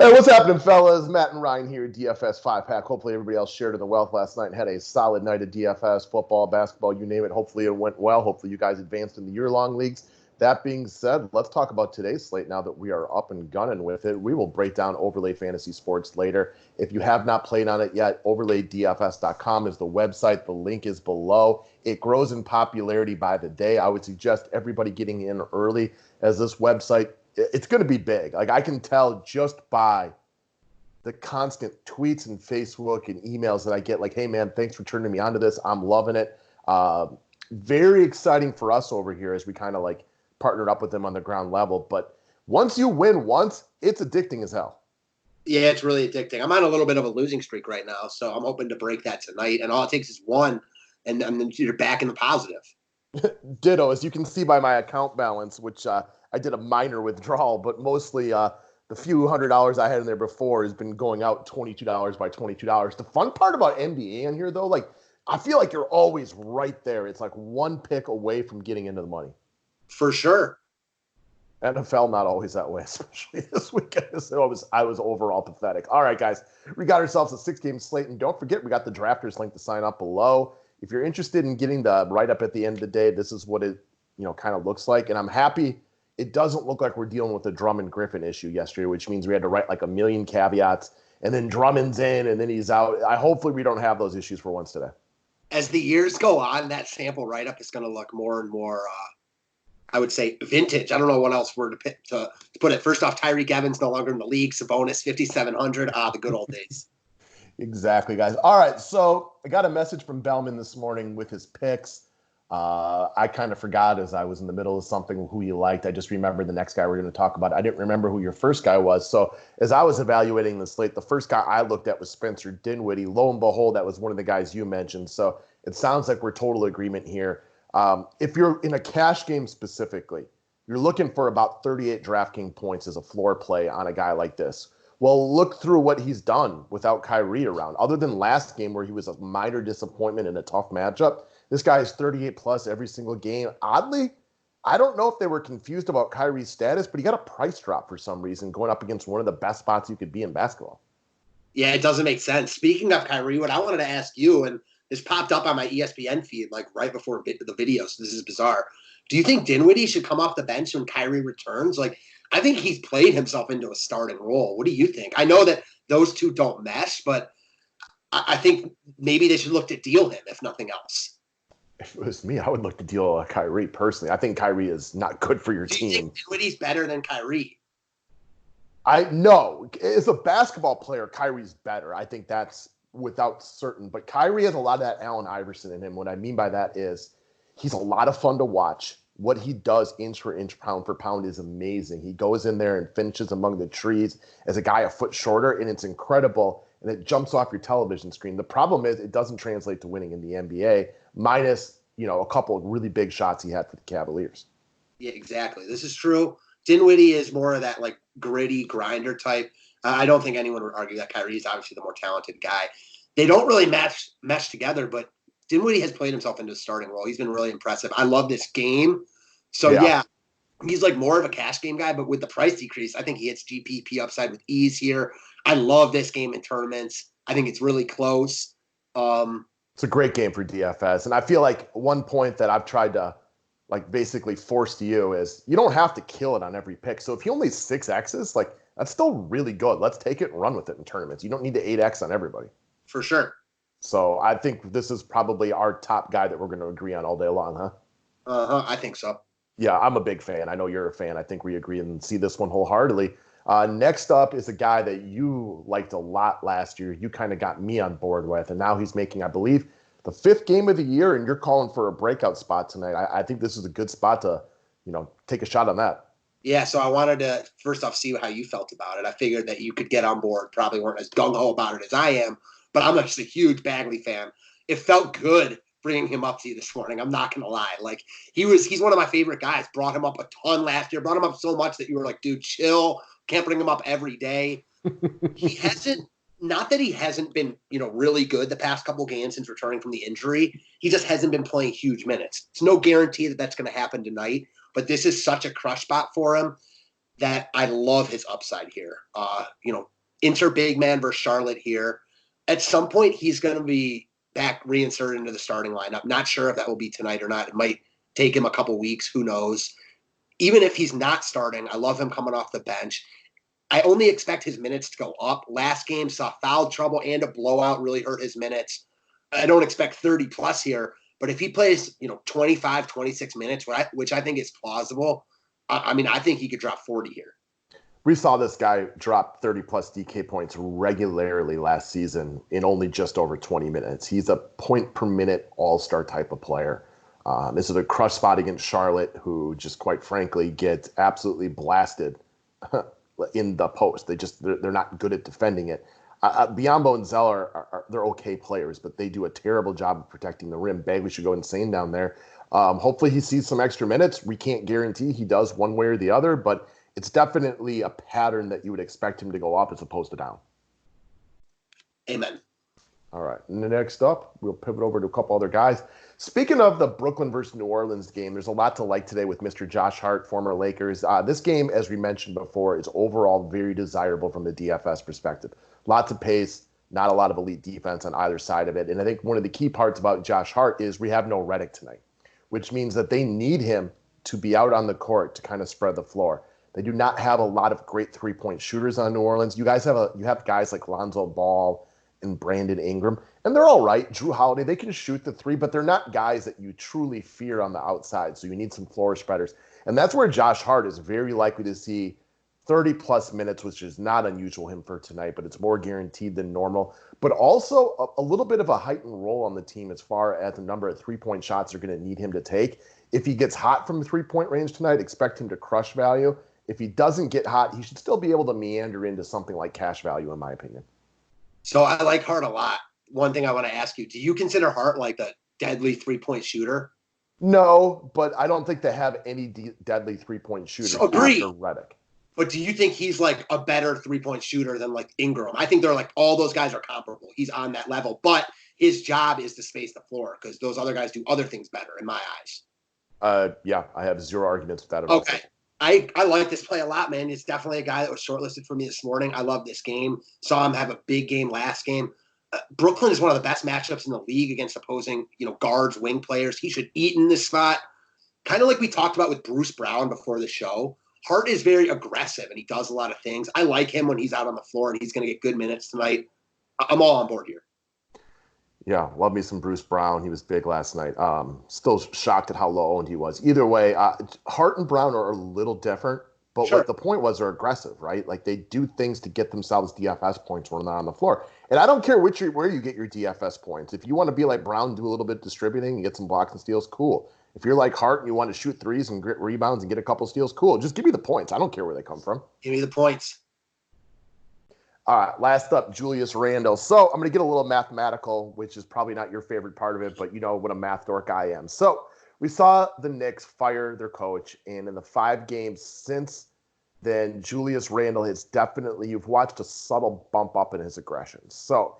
Hey, what's happening, fellas? Matt and Ryan here, DFS 5-Pack. Hopefully everybody else shared in the wealth last night and had a solid night of DFS, football, basketball, you name it. Hopefully it went well. Hopefully you guys advanced in the year-long leagues. That being said, let's talk about today's slate now that we are up and gunning with it. We will break down Overlay Fantasy Sports later. If you have not played on it yet, overlaydfs.com is the website. The link is below. It grows in popularity by the day. I would suggest everybody getting in early, as this website, it's going to be big. Like, I can tell just by the constant tweets and Facebook and emails that I get, like, hey, man, thanks for turning me onto this. I'm loving it. Very exciting for us over here as we kind of like partnered up with them on the ground level. But once you win once, it's addicting as hell. Yeah, it's really addicting. I'm on a little bit of a losing streak right now, so I'm hoping to break that tonight. And all it takes is one, and then you're back in the positive. Ditto, as you can see by my account balance, which I did a minor withdrawal, but mostly the few $100 I had in there before has been going out $22 by $22. The fun part about NBA in here, though, like, I feel like you're always right there. It's like one pick away from getting into the money. For sure. NFL not always that way, especially this weekend. So I was overall pathetic. All right, guys, we got ourselves a 6-game slate, and don't forget we got the drafters link to sign up below. If you're interested in getting the write-up at the end of the day, this is what it kind of looks like, and I'm happy. It doesn't look like we're dealing with the Drummond Griffin issue yesterday, which means we had to write like a million caveats, and then Drummond's in, and then he's out. Hopefully we don't have those issues for once today. As the years go on, that sample write-up is going to look more and more, I would say, vintage. I don't know what else word to put it. First off, Tyreek Evans no longer in the league. Sabonis, 5,700. The good old days. Exactly, guys. All right, so I got a message from Bellman this morning with his picks. I kind of forgot as I was in the middle of something who you liked. I just remembered the next guy we're going to talk about. I didn't remember who your first guy was. So as I was evaluating the slate, the first guy I looked at was Spencer Dinwiddie. Lo and behold, that was one of the guys you mentioned. So it sounds like we're total agreement here. If you're in a cash game specifically, you're looking for about 38 DraftKings points as a floor play on a guy like this. Well, look through what he's done without Kyrie around. Other than last game where he was a minor disappointment in a tough matchup, this guy is 38 plus every single game. Oddly, I don't know if they were confused about Kyrie's status, but he got a price drop for some reason going up against one of the best spots you could be in basketball. Yeah, it doesn't make sense. Speaking of Kyrie, what I wanted to ask you, and this popped up on my ESPN feed like right before the video, so this is bizarre. Do you think Dinwiddie should come off the bench when Kyrie returns? Like, I think he's played himself into a starting role. What do you think? I know that those two don't mesh, but I think maybe they should look to deal him, if nothing else. If it was me, I would look to deal Kyrie personally. I think Kyrie is not good for your team. Do you think Dinwiddie's better than Kyrie? No. As a basketball player, Kyrie's better. I think that's without certain. But Kyrie has a lot of that Allen Iverson in him. What I mean by that is he's a lot of fun to watch. What he does inch for inch, pound for pound is amazing. He goes in there and finishes among the trees as a guy a foot shorter, and it's incredible. And it jumps off your television screen. The problem is it doesn't translate to winning in the NBA, minus, a couple of really big shots he had for the Cavaliers. Yeah, exactly. This is true. Dinwiddie is more of that like gritty grinder type. I don't think anyone would argue that Kyrie is obviously the more talented guy. They don't really mesh together, but Dinwiddie has played himself into a starting role. He's been really impressive. I love this game. So, yeah, he's like more of a cash game guy, but with the price decrease, I think he hits GPP upside with ease here. I love this game in tournaments. I think it's really close. It's a great game for DFS. And I feel like one point that I've tried to like basically force to you is you don't have to kill it on every pick. So if he only 6Xs, like that's still really good. Let's take it and run with it in tournaments. You don't need to 8X on everybody. For sure. So I think this is probably our top guy that we're going to agree on all day long, huh? I think so. Yeah, I'm a big fan. I know you're a fan. I think we agree and see this one wholeheartedly. Next up is a guy that you liked a lot last year. You kind of got me on board with, and now he's making, I believe, the 5th game of the year, and you're calling for a breakout spot tonight. I think this is a good spot to, take a shot on that. Yeah, so I wanted to, first off, see how you felt about it. I figured that you could get on board, probably weren't as gung-ho about it as I am, but I'm just a huge Bagley fan. It felt good bringing him up to you this morning. I'm not going to lie. Like, he's one of my favorite guys. Brought him up a ton last year. Brought him up so much that you were like, dude, chill. Can't bring him up every day. Not that he hasn't been, really good the past couple games since returning from the injury. He just hasn't been playing huge minutes. It's no guarantee that that's going to happen tonight, but this is such a crush spot for him that I love his upside here. Inter big man versus Charlotte here. At some point, he's going to be back reinserted into the starting lineup. Not sure if that will be tonight or not. It might take him a couple weeks. Who knows? Even if he's not starting, I love him coming off the bench. I only expect his minutes to go up. Last game saw foul trouble and a blowout really hurt his minutes. I don't expect 30 plus here, but if he plays, 25, 26 minutes, which I think is plausible, I think he could drop 40 here. We saw this guy drop 30 plus DK points regularly last season in only just over 20 minutes. He's a point per minute all-star type of player. This is a crush spot against Charlotte, who just quite frankly gets absolutely blasted in the post. They're not good at defending it. Biyombo and Zeller they're okay players, but they do a terrible job of protecting the rim. Bagley should go insane down there. Hopefully he sees some extra minutes. We can't guarantee he does one way or the other, but it's definitely a pattern that you would expect him to go up as opposed to down. Amen. All right. And next up, we'll pivot over to a couple other guys. Speaking of the Brooklyn versus New Orleans game, there's a lot to like today with Mr. Josh Hart, former Lakers. This game, as we mentioned before, is overall very desirable from the DFS perspective. Lots of pace, not a lot of elite defense on either side of it. And I think one of the key parts about Josh Hart is we have no Redick tonight, which means that they need him to be out on the court to kind of spread the floor. They do not have a lot of great three-point shooters on New Orleans. You have guys like Lonzo Ball and Brandon Ingram, and they're all right. Drew Holiday, they can shoot the three, but they're not guys that you truly fear on the outside, so you need some floor spreaders. And that's where Josh Hart is very likely to see 30-plus minutes, which is not unusual him for tonight, but it's more guaranteed than normal. But also a little bit of a heightened role on the team as far as the number of three-point shots they're going to need him to take. If he gets hot from the three-point range tonight, expect him to crush value. If he doesn't get hot, he should still be able to meander into something like cash value, in my opinion. So I like Hart a lot. One thing I want to ask you, do you consider Hart like a deadly three-point shooter? No, but I don't think they have any deadly three-point shooters after Redick. But do you think he's like a better three-point shooter than like Ingram? I think they're like all those guys are comparable. He's on that level, but his job is to space the floor because those other guys do other things better in my eyes. Yeah, I have zero arguments with that at all. Okay. I like this play a lot, man. It's definitely a guy that was shortlisted for me this morning. I love this game. Saw him have a big game last game. Brooklyn is one of the best matchups in the league against opposing, guards, wing players. He should eat in this spot. Kind of like we talked about with Bruce Brown before the show. Hart is very aggressive, and he does a lot of things. I like him when he's out on the floor, and he's going to get good minutes tonight. I'm all on board here. Yeah, love me some Bruce Brown. He was big last night. Still shocked at how low owned he was. Either way, Hart and Brown are a little different, but Sure. What the point was, they're aggressive, right? Like they do things to get themselves DFS points when they're on the floor. And I don't care where you get your DFS points. If you want to be like Brown, do a little bit of distributing and get some blocks and steals, cool. If you're like Hart and you want to shoot threes and get rebounds and get a couple steals, cool. Just give me the points. I don't care where they come from. Give me the points. All right, last up, Julius Randle. So I'm going to get a little mathematical, which is probably not your favorite part of it, but you know what a math dork I am. So we saw the Knicks fire their coach, and in the 5 games since then, Julius Randle has definitely, you've watched a subtle bump up in his aggression. So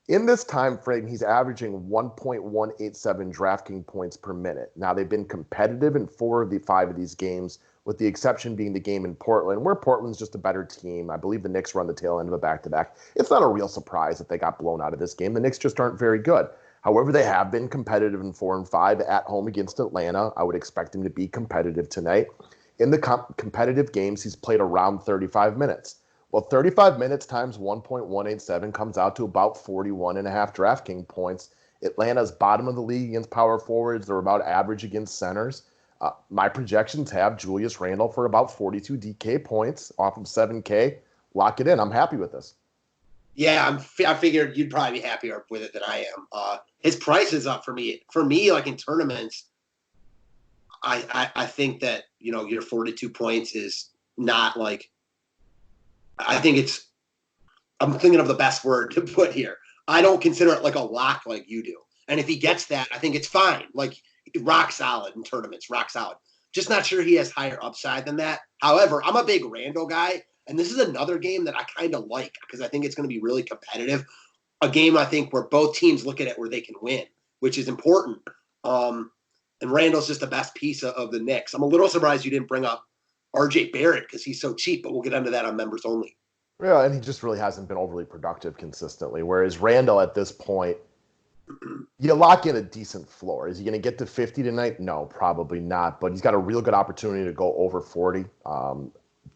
in this time frame, he's averaging 1.187 DraftKings points per minute. Now, they've been competitive in 4 of the 5 of these games, with the exception being the game in Portland, where Portland's just a better team. I believe the Knicks run the tail end of a back-to-back. It's not a real surprise that they got blown out of this game. The Knicks just aren't very good. However, they have been competitive in 4 and 5 at home against Atlanta. I would expect him to be competitive tonight. In the competitive games, he's played around 35 minutes. Well, 35 minutes times 1.187 comes out to about 41.5 DraftKings points. Atlanta's bottom of the league against power forwards. They're about average against centers. My projections have Julius Randle for about 42 DK points off of 7K. Lock it in. I'm happy with this. Yeah, I figured you'd probably be happier with it than I am. His price is up for me. For me, like in tournaments, I think that, your 42 points is not like – I'm thinking of the best word to put here. I don't consider it like a lock like you do. And if he gets that, I think it's fine. Like – rock solid in tournaments, rock solid. Just not sure he has higher upside than that. However, I'm a big Randle guy, and this is another game that I kind of like because I think it's going to be really competitive. A game I think where both teams look at it where they can win, which is important. And Randle's just the best piece of the Knicks. I'm a little surprised you didn't bring up RJ Barrett because he's so cheap, but we'll get into that on members only. Yeah, and he just really hasn't been overly productive consistently. Whereas Randle at this point, you lock in a decent floor. Is he going to get to 50 tonight? No, probably not. But he's got a real good opportunity to go over 40.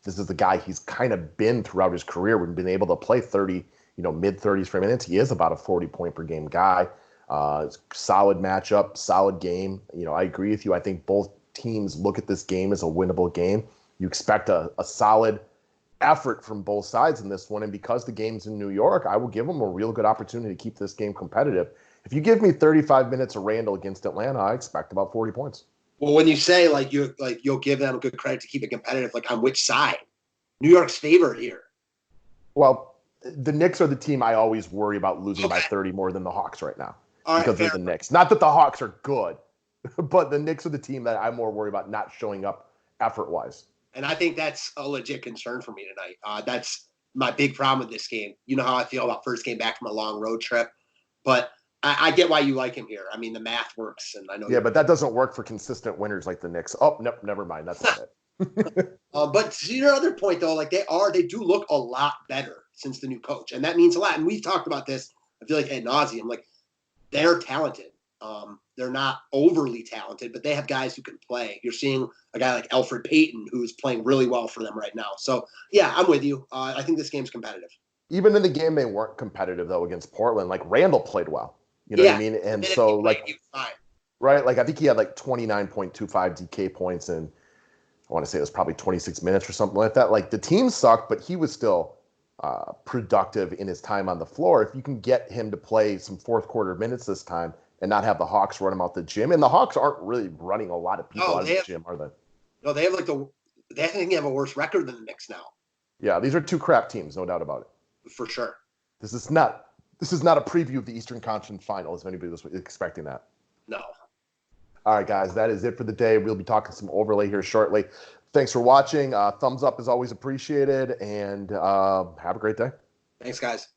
This is the guy he's kind of been throughout his career. We've been able to play 30, mid 30s for minutes. He is about a 40-point per game guy. Solid matchup, solid game. I agree with you. I think both teams look at this game as a winnable game. You expect a solid effort from both sides in this one. And because the game's in New York, I will give them a real good opportunity to keep this game competitive. If you give me 35 minutes of Randle against Atlanta, I expect about 40 points. Well, when you say you'll give them good credit to keep it competitive, on which side? New York's favorite here. Well, the Knicks are the team I always worry about losing by 30 more than the Hawks right now. Because they're the Knicks. Not that the Hawks are good, but the Knicks are the team that I'm more worried about not showing up effort-wise. And I think that's a legit concern for me tonight. That's my big problem with this game. You know how I feel about first game back from a long road trip. But I get why you like him here. I mean, the math works. And I know. Yeah, but that doesn't work for consistent winners like the Knicks. Oh, no, never mind. That's not it. But to your other point, though, they do look a lot better since the new coach. And that means a lot. And we've talked about this, I feel like, ad nauseum. They're talented. They're not overly talented, but they have guys who can play. You're seeing a guy like Elfrid Payton who's playing really well for them right now. So, yeah, I'm with you. I think this game's competitive. Even in the game they weren't competitive, though, against Portland. Randle played well. You know what I mean? And so, right, I think he had 29.25 DK points in, I want to say it was probably 26 minutes or something like that. The team sucked, but he was still productive in his time on the floor. If you can get him to play some fourth quarter minutes this time and not have the Hawks run him out the gym. And the Hawks aren't really running a lot of people out of the gym, are they? No, they have I think they have a worse record than the Knicks now. Yeah, these are two crap teams, no doubt about it. For sure. This is not a preview of the Eastern Conference Finals, if anybody was expecting that. No. All right, guys, that is it for the day. We'll be talking some overlay here shortly. Thanks for watching. Thumbs up is always appreciated, and have a great day. Thanks, guys.